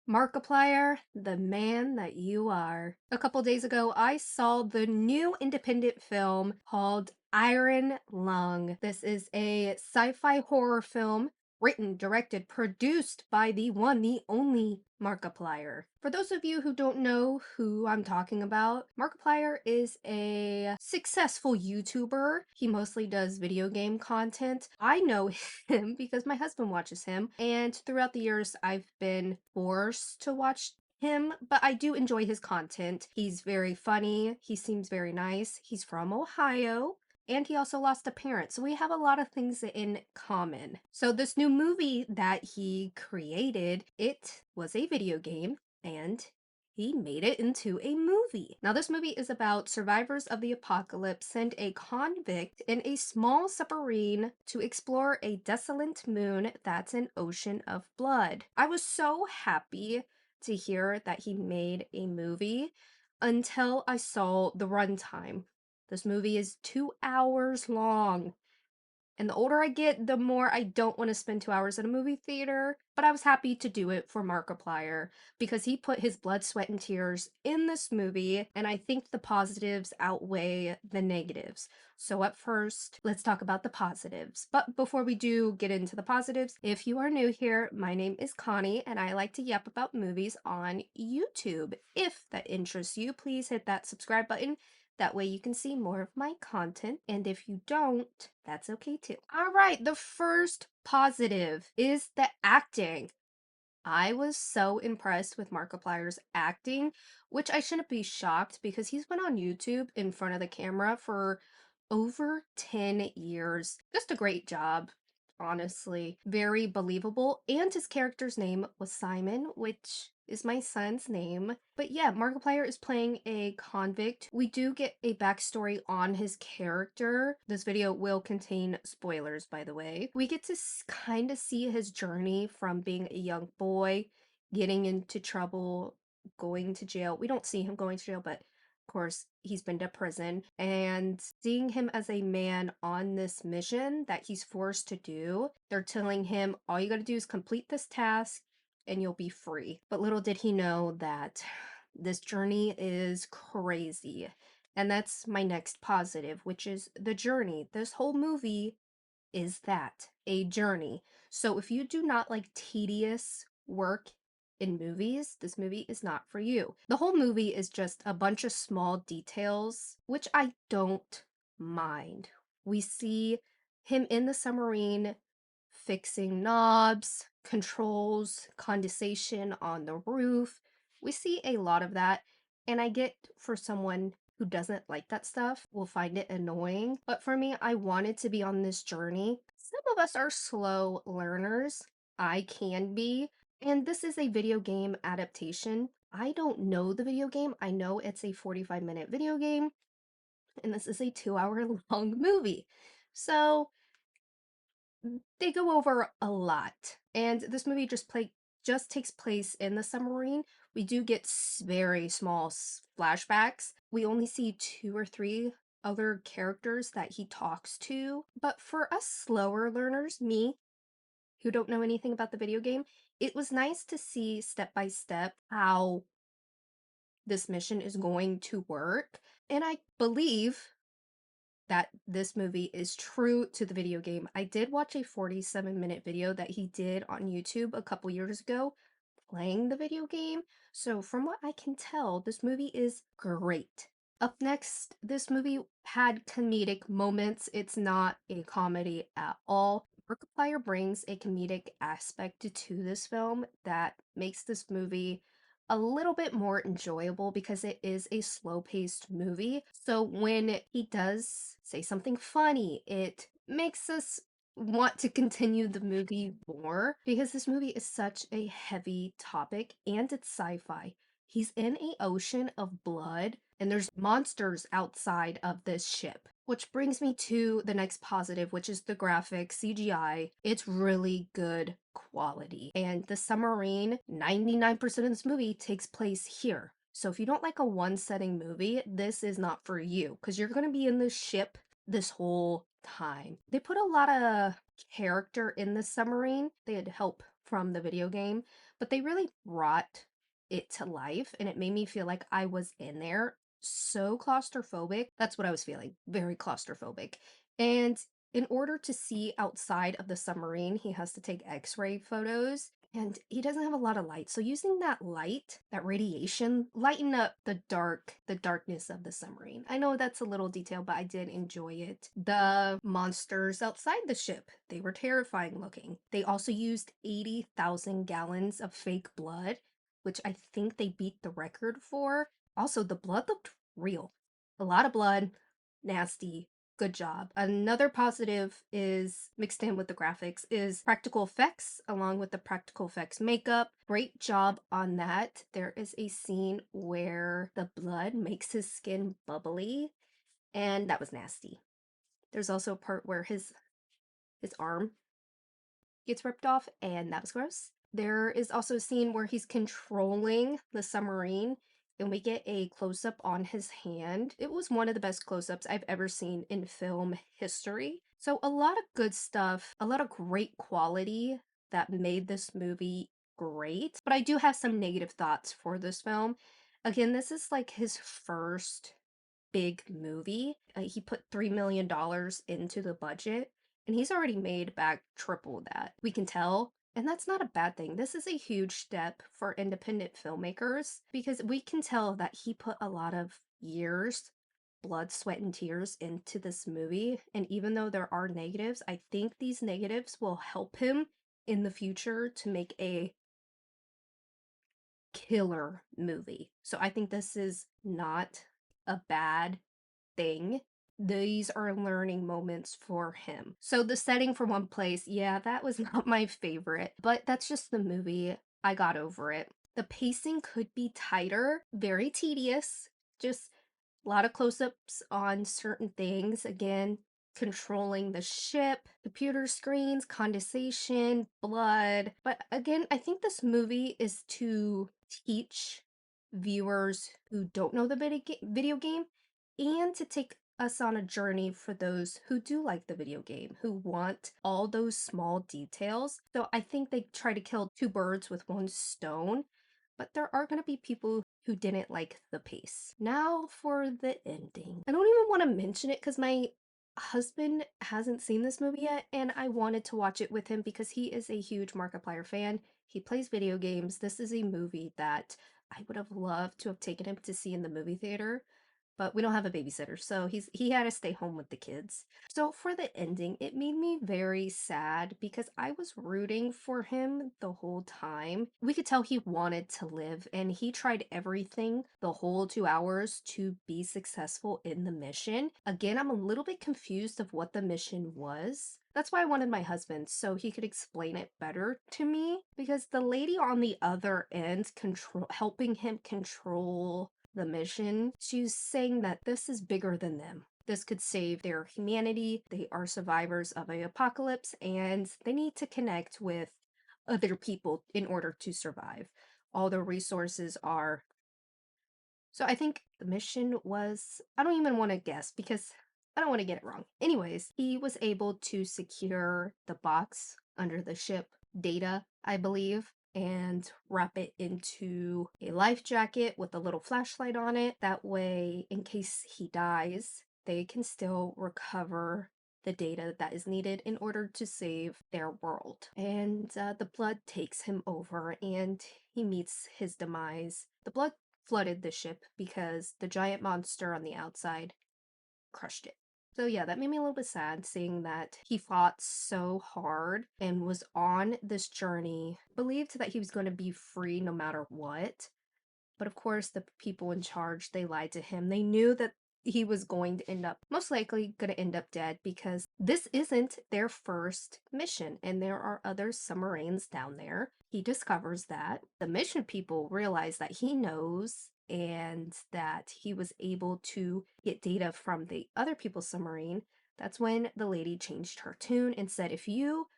Markiplier, the man that you are. A couple days ago, I saw the new independent film called Iron Lung. This is a sci fi horror film written, directed, produced by the one, the only Markiplier. For those of you who don't know who I'm talking about, Markiplier is a successful YouTuber. He mostly does video game content. I know him because my husband watches him, and throughout the years, I've been forced to watch him, but I do enjoy his content. He's very funny, he seems very nice, he's from Ohio, and he also lost a parent. So we have a lot of things in common. So this new movie that he created, it was a video game and he made it into a movie. Now this movie is about survivors of the apocalypse send a convict in a small submarine to explore a desolate moon that's an ocean of blood. I was so happy to hear that he made a movie until I saw the runtime. This movie is 2 hours long. And the older I get, the more I don't want to spend 2 hours in a movie theater. But I was happy to do it for Markiplier because he put his blood, sweat, and tears in this movie. And I think the positives outweigh the negatives. So, at first, let's talk about the positives. But before we do get into the positives, if you are new here, my name is Connie and I like to yap about movies on YouTube. If that interests you, please hit that subscribe button, that way you can see more of my content, and if you don't, that's okay too. All right, the first positive is the acting. I was so impressed with Markiplier's acting, which I shouldn't be shocked because he's been on YouTube in front of the camera for over 10 years. Just a great job, honestly. Very believable. And his character's name was Simon, which is my son's name. But yeah, Markiplier is playing a convict. We do get a backstory on his character. This video will contain spoilers, by the way. We get to kind of see his journey from being a young boy, getting into trouble, going to jail. We don't see him going to jail, but of course, he's been to prison, and seeing him as a man on this mission that he's forced to do. They're telling him, all you gotta do is complete this task and you'll be free. But little did he know that this journey is crazy. And that's my next positive, which is the journey. This whole movie is that, a journey. So if you do not like tedious work in movies, this movie is not for you. The whole movie is just a bunch of small details, which I don't mind. We see him in the submarine fixing knobs, controls, condensation on the roof. We see a lot of that, and I get for someone who doesn't like that stuff will find it annoying. But for me, I wanted to be on this journey. Some of us are slow learners. I can be. And this is a video game adaptation. I don't know the video game. I know it's a 45-minute video game, and this is a 2 hour long movie. So they go over a lot. And this movie just takes place in the submarine. We do get very small flashbacks. We only see two or three other characters that he talks to. But for us slower learners, me, who don't know anything about the video game, it was nice to see step by step how this mission is going to work. And I believe that this movie is true to the video game. I did watch a 47-minute video that he did on YouTube a couple years ago playing the video game. So from what I can tell, this movie is great. Up next, this movie had comedic moments. It's not a comedy at all. Markiplier brings a comedic aspect to this film that makes this movie a little bit more enjoyable because it is a slow-paced movie. So when he does say something funny, it makes us want to continue the movie more because this movie is such a heavy topic and it's sci-fi. He's in a ocean of blood and there's monsters outside of this ship. Which brings me to the next positive, which is the graphics, CGI. It's really good quality. And the submarine, 99% of this movie takes place here. So if you don't like a one setting movie, this is not for you because you're going to be in this ship this whole time. They put a lot of character in the submarine. They had help from the video game, but they really brought it to life and it made me feel like I was in there. So claustrophobic. That's what I was feeling. Very claustrophobic. And in order to see outside of the submarine, he has to take x-ray photos and he doesn't have a lot of light. So using that light, that radiation, lighten up the darkness of the submarine. I know that's a little detail, but I did enjoy it. The monsters outside the ship, they were terrifying looking. They also used 80,000 gallons of fake blood, which I think they beat the record for. Also, the blood looked real. A lot of blood, nasty, good job. Another positive is mixed in with the graphics is practical effects along with the practical effects makeup. Great job on that. There is a scene where the blood makes his skin bubbly and that was nasty. There's also a part where his arm gets ripped off and that was gross. There is also a scene where he's controlling the submarine and we get a close up on his hand. It was one of the best close ups I've ever seen in film history. So, a lot of good stuff, a lot of great quality that made this movie great. But I do have some negative thoughts for this film. Again, this is like his first big movie. He put $3 million into the budget and he's already made back triple that. We can tell. And that's not a bad thing. This is a huge step for independent filmmakers because we can tell that he put a lot of years, blood, sweat, and tears into this movie. And even though there are negatives, I think these negatives will help him in the future to make a killer movie. So I think this is not a bad thing. These are learning moments for him. So the setting for One Place, yeah, that was not my favorite, but that's just the movie. I got over it. The pacing could be tighter, very tedious, just a lot of close-ups on certain things. Again, controlling the ship, computer screens, condensation, blood. But again, I think this movie is to teach viewers who don't know the video game and to take us on a journey for those who do like the video game, who want all those small details. So I think they try to kill two birds with one stone, but there are going to be people who didn't like the pace. Now for the ending. I don't even want to mention it because my husband hasn't seen this movie yet and I wanted to watch it with him because he is a huge Markiplier fan. He plays video games. This is a movie that I would have loved to have taken him to see in the movie theater, but we don't have a babysitter, so he had to stay home with the kids. So for the ending, it made me very sad because I was rooting for him the whole time. We could tell he wanted to live and he tried everything the whole 2 hours to be successful in the mission. Again, I'm a little bit confused of what the mission was. That's why I wanted my husband so he could explain it better to me because the lady on the other end helping him control the mission, she's saying that this is bigger than them. This could save their humanity. They are survivors of an apocalypse and they need to connect with other people in order to survive. All the resources are. So I think the mission was, I don't even want to guess because I don't want to get it wrong. Anyways, he was able to secure the box under the ship data, I believe, and wrap it into a life jacket with a little flashlight on it. That way, in case he dies, they can still recover the data that is needed in order to save their world. And the blood takes him over and he meets his demise. The blood flooded the ship because the giant monster on the outside crushed it. So yeah, that made me a little bit sad seeing that he fought so hard and was on this journey, believed that he was going to be free no matter what. But of course, the people in charge, they lied to him. They knew that he was going to end up, most likely going to end up dead because this isn't their first mission and there are other submarines down there. He discovers that. The mission people realize that he knows and that he was able to get data from the other people's submarine. That's when the lady changed her tune and said, if you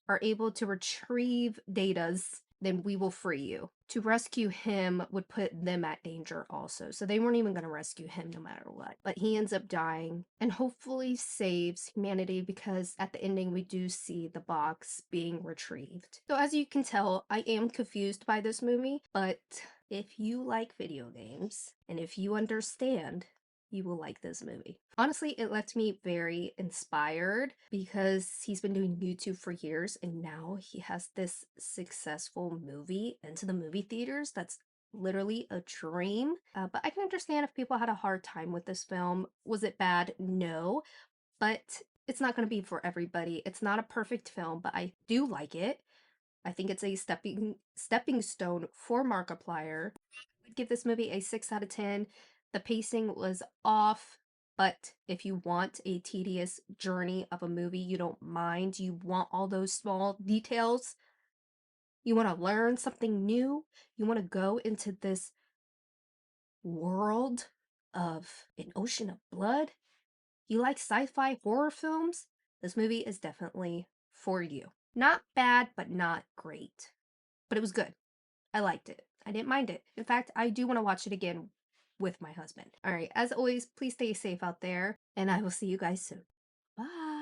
are able to retrieve datas then we will free you. To rescue him would put them at danger also. So they weren't even going to rescue him no matter what. But he ends up dying and hopefully saves humanity because at the ending we do see the box being retrieved. So as you can tell, I am confused by this movie, but if you like video games and if you understand, you will like this movie. Honestly, it left me very inspired because he's been doing YouTube for years and now he has this successful movie into the movie theaters that's literally a dream. But I can understand if people had a hard time with this film. Was it bad? No, but it's not going to be for everybody. It's not a perfect film, but I do like it. I think it's a stepping stone for Markiplier. I'd give this movie a 6 out of 10. The pacing was off, but if you want a tedious journey of a movie, you don't mind, you want all those small details, you want to learn something new, you want to go into this world of an ocean of blood, you like sci-fi horror films, this movie is definitely for you. Not bad, but not great. But it was good. I liked it. I didn't mind it. In fact, I do want to watch it again with my husband. All right, as always, please stay safe out there, and I will see you guys soon. Bye.